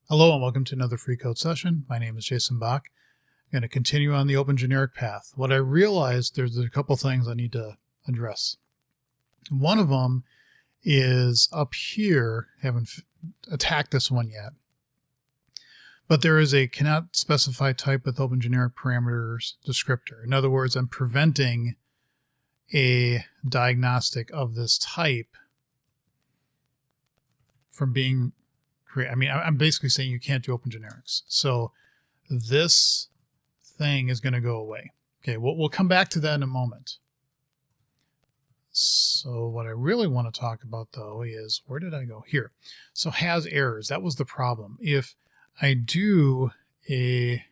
Hello and welcome to another free code session. My name is Jason Bach. I'm going to continue on the open generic path. What I realized, there's a couple things I need to address. One of them is up here. Haven't attacked this one yet, but there is a cannot specify type with open generic parameters descriptor. In other words, I'm preventing a diagnostic of this type from being created. I mean, I'm basically saying you can't do open generics. So this thing is going to go away. Okay, we'll come back to that in a moment. So what I really want to talk about, though, is where did I go? Here. So has errors. That was the problem. If I do a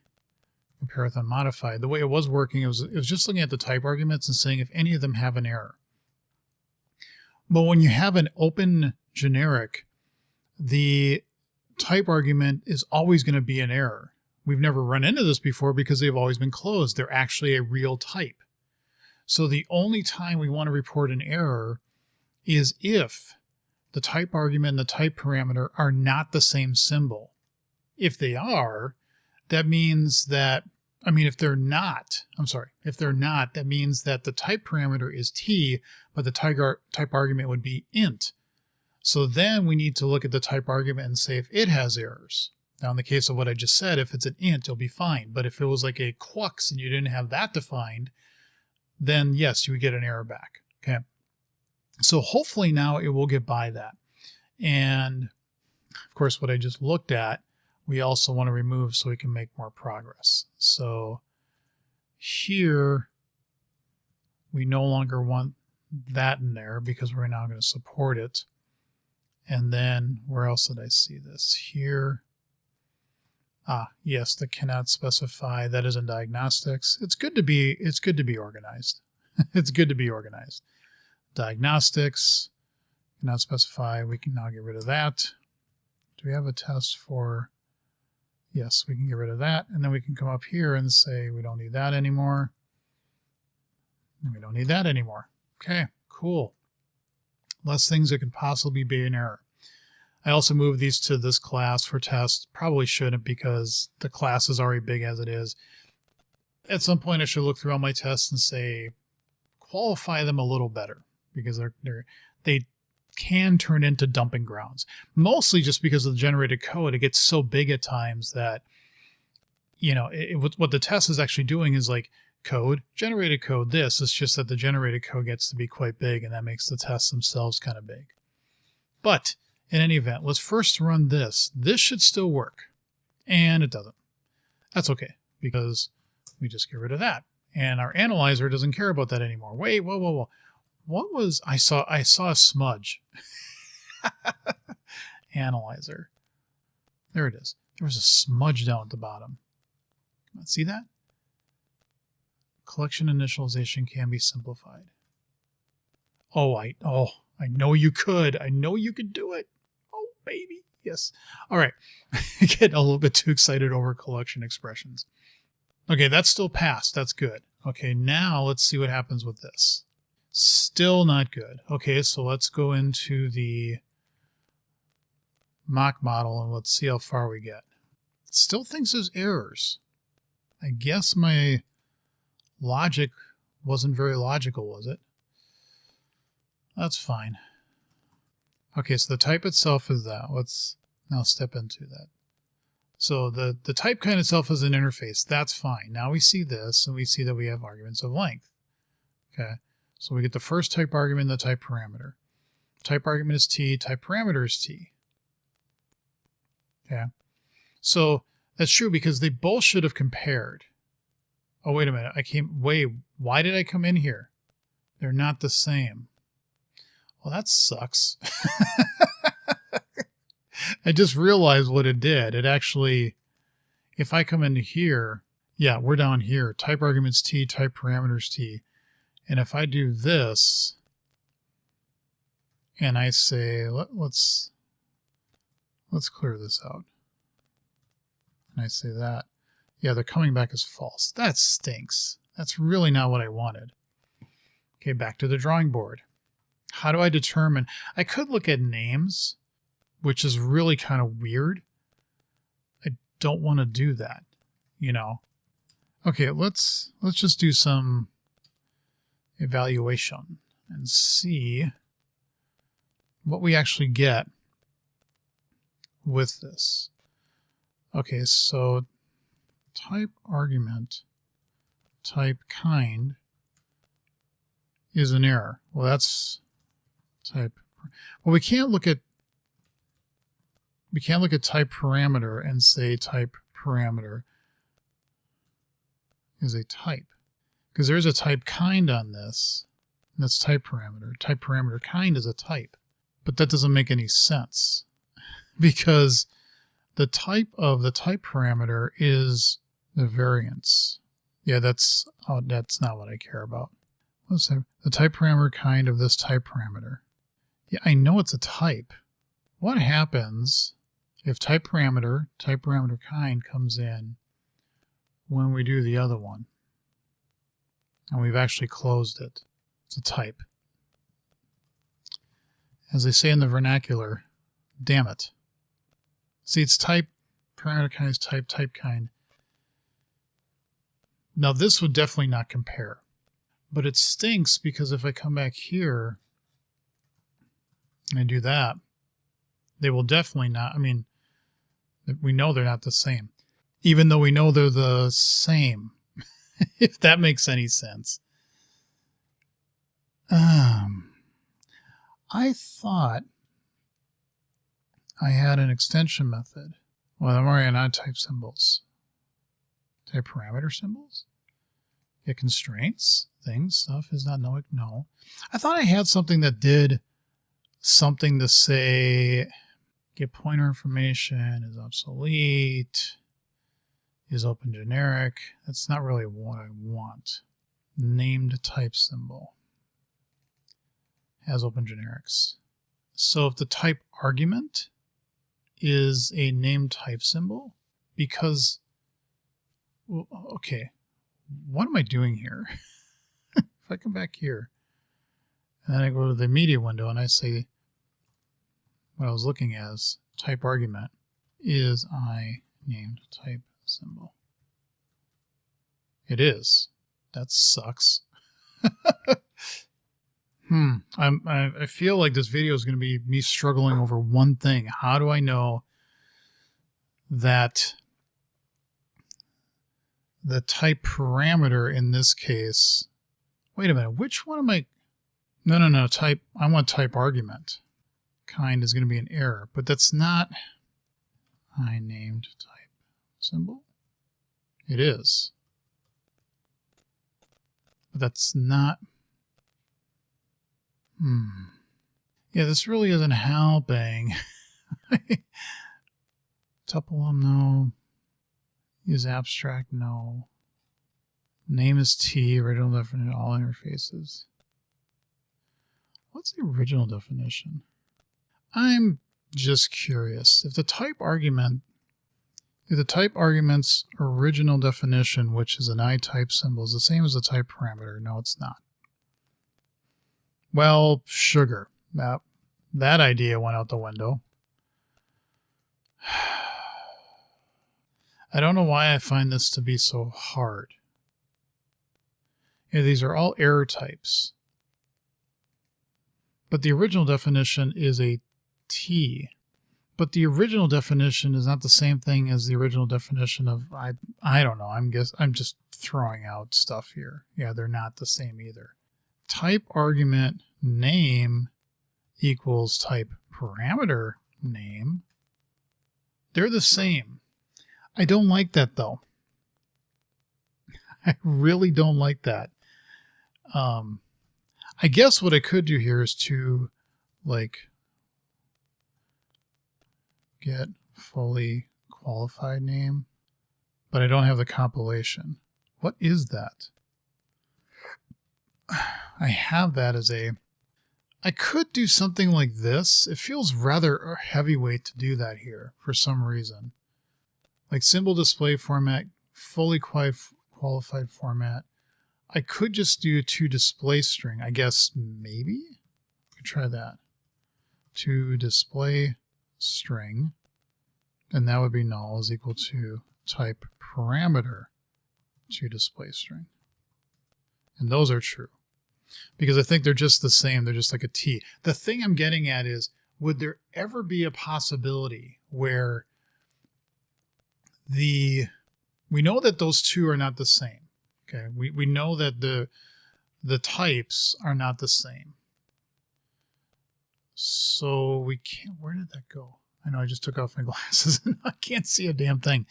compare with unmodified, the way it was working, it was just looking at the type arguments and saying if any of them have an error. But when you have an open generic, the type argument is always going to be an error. We've never run into this before because they've always been closed. They're actually a real type. So the only time we want to report an error is if the type argument and the type parameter are not the same symbol. If they are, that means that, if they're not, that means that the type parameter is t, but the type argument would be int. So then we need to look at the type argument and say if it has errors. Now, in the case of what I just said, if it's an int, it'll be fine. But if it was like a quux and you didn't have that defined, then yes, you would get an error back. Okay. So hopefully now it will get by that. And of course, what I just looked at, we also want to remove so we can make more progress. So here, we no longer want that in there because we're now going to support it. And then where else did I see this? Here. Yes, the cannot specify. That is in diagnostics. It's good to be organized. It's good to be organized. Diagnostics, cannot specify. We can now get rid of that. Do we have a test for? Yes, we can get rid of that. And then we can come up here and say we don't need that anymore. And we don't need that anymore. Okay, cool. Less things that could possibly be an error. I also moved these to this class for tests. Probably shouldn't because the class is already big as it is. At some point, I should look through all my tests and say, qualify them a little better because they can turn into dumping grounds. Mostly just because of the generated code. It gets so big at times that, what the test is actually doing is like code, generated code, this. It's just that the generated code gets to be quite big and that makes the tests themselves kind of big. But in any event, let's first run this. This should still work. And it doesn't. That's okay, because we just get rid of that. And our analyzer doesn't care about that anymore. Wait, whoa. What was, I saw a smudge. Analyzer. There it is. There was a smudge down at the bottom. See that? Collection initialization can be simplified. I know you could. I know you could do it. Oh, baby. Yes. All right. Getting a little bit too excited over collection expressions. Okay, that's still passed. That's good. Okay, now let's see what happens with this. Still not good. Okay, so let's go into the mock model and let's see how far we get. It still thinks there's errors. I guess my logic wasn't very logical, was it? That's fine. Okay, so the type itself is that. Let's now step into that. So the type kind itself is an interface. That's fine. Now we see this, and we see that we have arguments of length. Okay, so we get the first type argument and the type parameter. Type argument is t, type parameter is t. Okay, so that's true because they both should have compared. Oh, wait a minute. Why did I come in here? They're not the same. Well, that sucks. I just realized what it did. It actually, if I come into here, yeah, we're down here. Type arguments t, type parameters t. And if I do this, and I say, let's clear this out. And I say that. Yeah, they're coming back as false. That stinks. That's really not what I wanted. Okay, back to the drawing board. How do I determine? I could look at names, which is really kind of weird. don't want to do that, you know. Okay, let's just do some evaluation and see what we actually get with this. Okay, so type argument, type kind is an error. Well, that's type. Well, we can't look at type parameter and say type parameter is a type, because there's a type kind on this, and that's type parameter. Type parameter kind is a type, but that doesn't make any sense because the type of the type parameter is the variance. Yeah, that's not what I care about. Let's say the type parameter kind of this type parameter. Yeah, I know it's a type. What happens if type parameter kind comes in when we do the other one and we've actually closed it? It's a type. As they say in the vernacular, damn it. See, it's type, parameter kind is type kind. Now this would definitely not compare, but it stinks because if I come back here and I do that, they will definitely not, I mean, we know they're not the same, even though we know they're the same, if that makes any sense. I thought I had an extension method. Well, I'm already on type symbols. Type parameter symbols? Yeah, constraints, things, stuff is not no. I thought I had something that did something to say get pointer information is obsolete, is open generic. That's not really what I want. Named type symbol has open generics. So if the type argument is a named type symbol, because, well, okay, what am I doing here? If I come back here and then I go to the media window and I say what I was looking as type argument is I named type symbol. It is. That sucks. I feel like this video is going to be me struggling over one thing. How do I know that the type parameter in this case, wait a minute, which one am I? No, type, I want type argument. Kind is going to be an error, but that's not I named type symbol. It is. But that's not. Yeah, this really isn't helping. Tuple, no. Use abstract, no. Name is T, original definition, all interfaces. What's the original definition? I'm just curious. If the type argument's original definition, which is an I type symbol, is the same as the type parameter, no, it's not. Well, sugar. That idea went out the window. I don't know why I find this to be so hard. Yeah, these are all error types. But the original definition is a T. But the original definition is not the same thing as the original definition of, I don't know, I'm just throwing out stuff here. Yeah, they're not the same either. Type argument name equals type parameter name. They're the same. I don't like that though. I really don't like that. I guess what I could do here is to get fully qualified name, but I don't have the compilation. What is that? I have that as I could do something like this. It feels rather heavyweight to do that here for some reason. Like symbol display format, fully qualified format. I could just do to display string. I guess maybe I could try that. To display string. And that would be null is equal to type parameter to display string. And those are true. Because I think they're just the same. They're just like a T. The thing I'm getting at is, would there ever be a possibility where we know that those two are not the same. Okay, we know that the types are not the same. So we can't, where did that go? I know I just took off my glasses and I can't see a damn thing.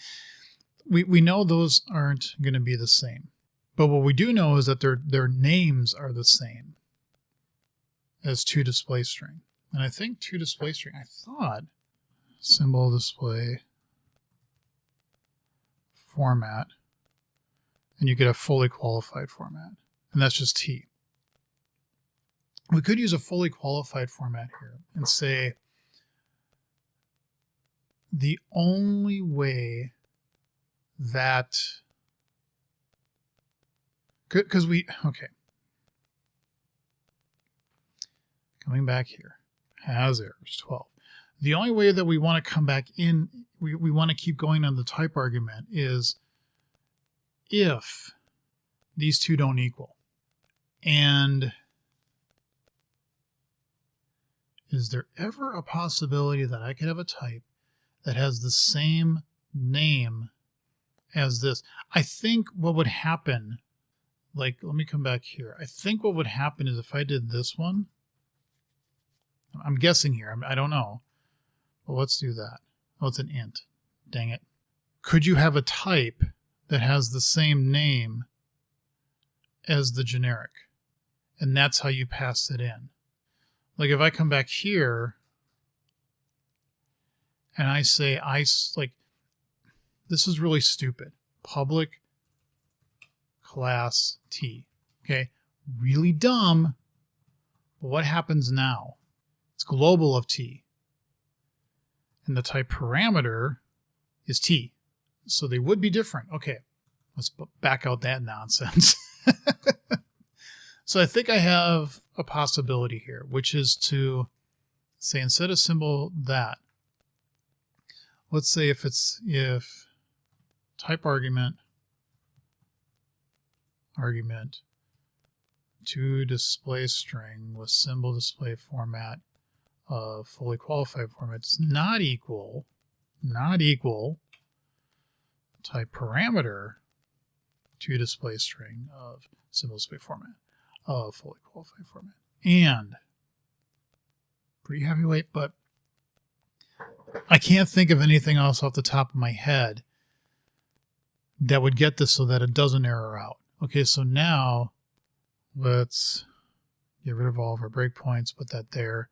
We know those aren't going to be the same. But what we do know is that their names are the same as toDisplayString. And I think toDisplayString, I thought symbol display format, and you get a fully qualified format, and that's just T. We could use a fully qualified format here and say the only way that, because okay, coming back here, has errors 12. The only way that we want to come back in, we want to keep going on the type argument is if these two don't equal. And is there ever a possibility that I could have a type that has the same name as this? I think what would happen, like, let me come back here. I think what would happen is if I did this one, I'm guessing here, I don't know. Well, let's do that. Oh, it's an int. Dang it. Could you have a type that has the same name as the generic? And that's how you pass it in. Like if I come back here and I say, like, this is really stupid. Public class T. Okay. Really dumb. But what happens now? It's global of T. And the type parameter is T. So they would be different. Okay. Let's back out that nonsense. So I think I have a possibility here, which is to say instead of symbol that, let's say if type argument to display string with symbol display format of fully qualified format does not equal type parameter to display string of symbol display format of fully qualified format. And pretty heavyweight, but I can't think of anything else off the top of my head that would get this so that it doesn't error out. Okay, so now let's get rid of all of our breakpoints, put that there,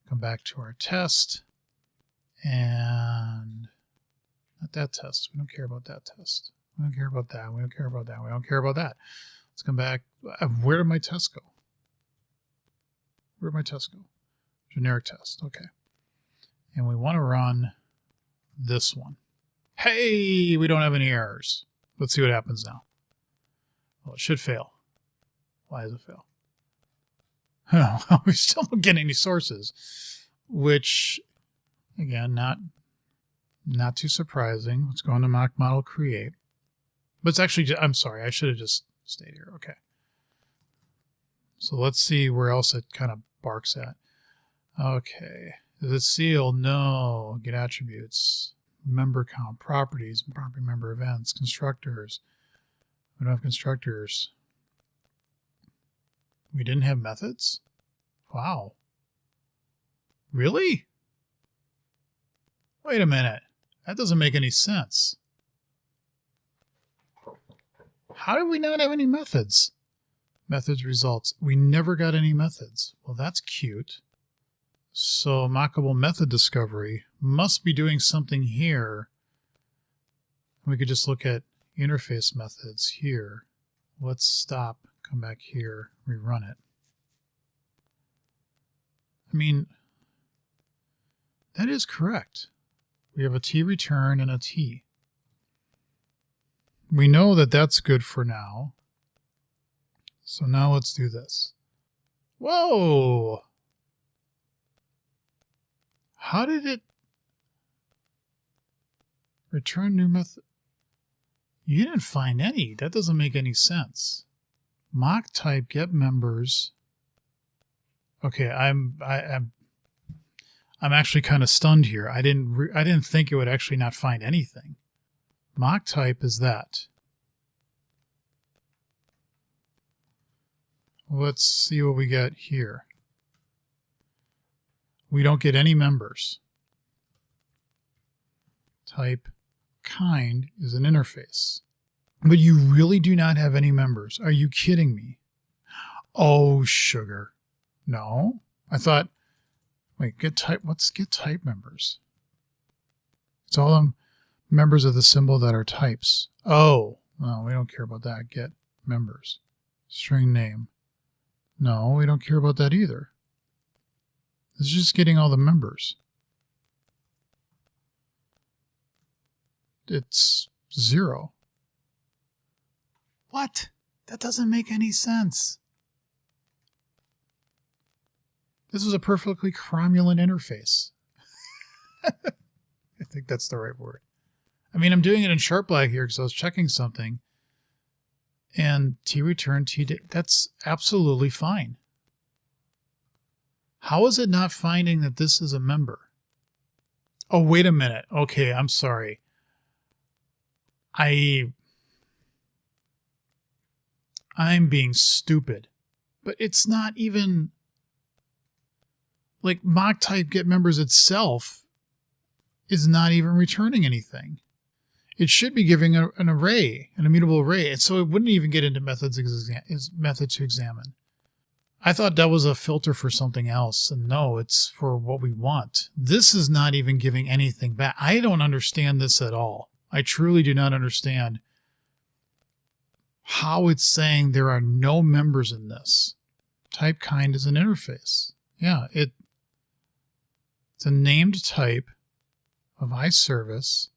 come back to our test, and not that test. We don't care about that test. We don't care about that. We don't care about that. We don't care about that. Let's come back. Where did my test go? Where did my test go? Generic test. Okay. And we want to run this one. Hey, we don't have any errors. Let's see what happens now. Well, it should fail. Why does it fail? Well, we still don't get any sources, which, again, not too surprising. Let's go into mock model create. But it's actually, I'm sorry, I should have just stayed here. Okay. So let's see where else it kind of barks at. Okay. Is it sealed? No. Get attributes. Member count, properties, property member events, constructors. We don't have constructors. We didn't have methods? Wow. Really? Wait a minute. That doesn't make any sense. How did we not have any methods? Methods results. We never got any methods. Well, that's cute. So mockable method discovery must be doing something here. We could just look at interface methods here. Let's stop, come back here, rerun it. I mean, that is correct. We have a T return and a T. We know that that's good for now. So now let's do this. Whoa! How did it... Return new method. You didn't find any. That doesn't make any sense. Mock type get members. Okay, I'm actually kind of stunned here. I didn't think it would actually not find anything. Mock type is that. Let's see what we get here. We don't get any members. Type kind is an interface. But you really do not have any members. Are you kidding me? Oh, sugar. No. I thought, wait, get type. What's get type members? It's all the members of the symbol that are types. Oh, no, we don't care about that. Get members. String name. No, we don't care about that either. It's just getting all the members. It's 0. What? That doesn't make any sense. This is a perfectly cromulent interface. I think that's the right word. I mean, I'm doing it in sharp black here because I was checking something. And T-return, that's absolutely fine. How is it not finding that this is a member? Oh, wait a minute. Okay, I'm sorry. I'm being stupid. But it's not even... Like, mock type get members itself is not even returning anything. It should be giving an array, an immutable array, and so it wouldn't even get into method to examine. I thought that was a filter for something else, and no, it's for what we want. This is not even giving anything back. I don't understand this at all. I truly do not understand how it's saying there are no members in this. Type kind is an interface. Yeah, it's a named type of iService.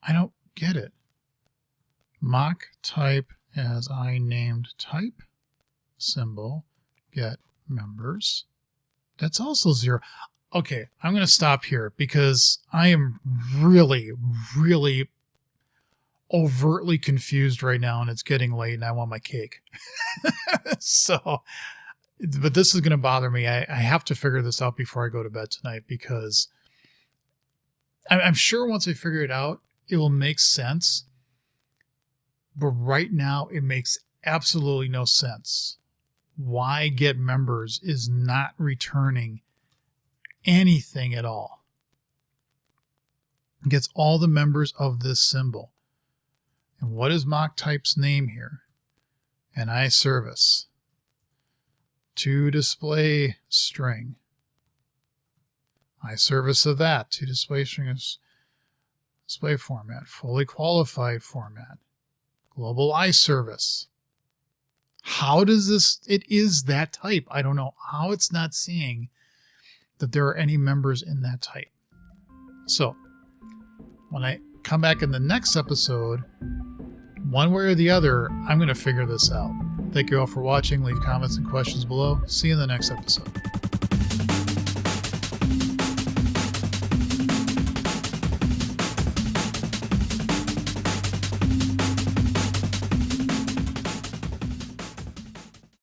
I don't get it. Mock type as I named type symbol get members. That's also 0. Okay, I'm going to stop here because I am really, really overtly confused right now, and it's getting late and I want my cake. So, but this is going to bother me. I have to figure this out before I go to bed tonight because I'm sure once I figure it out, it will make sense. But right now, it makes absolutely no sense. Why get members is not returning anything at all. It gets all the members of this symbol. And what is mock type's name here? An iService. To display string. iService of that. To display string is display format. Fully qualified format. Global iService. How does this, it is that type. I don't know how it's not seeing that there are any members in that type. So when I come back in the next episode, one way or the other, I'm going to figure this out. Thank you all for watching. Leave comments and questions below. See you in the next episode.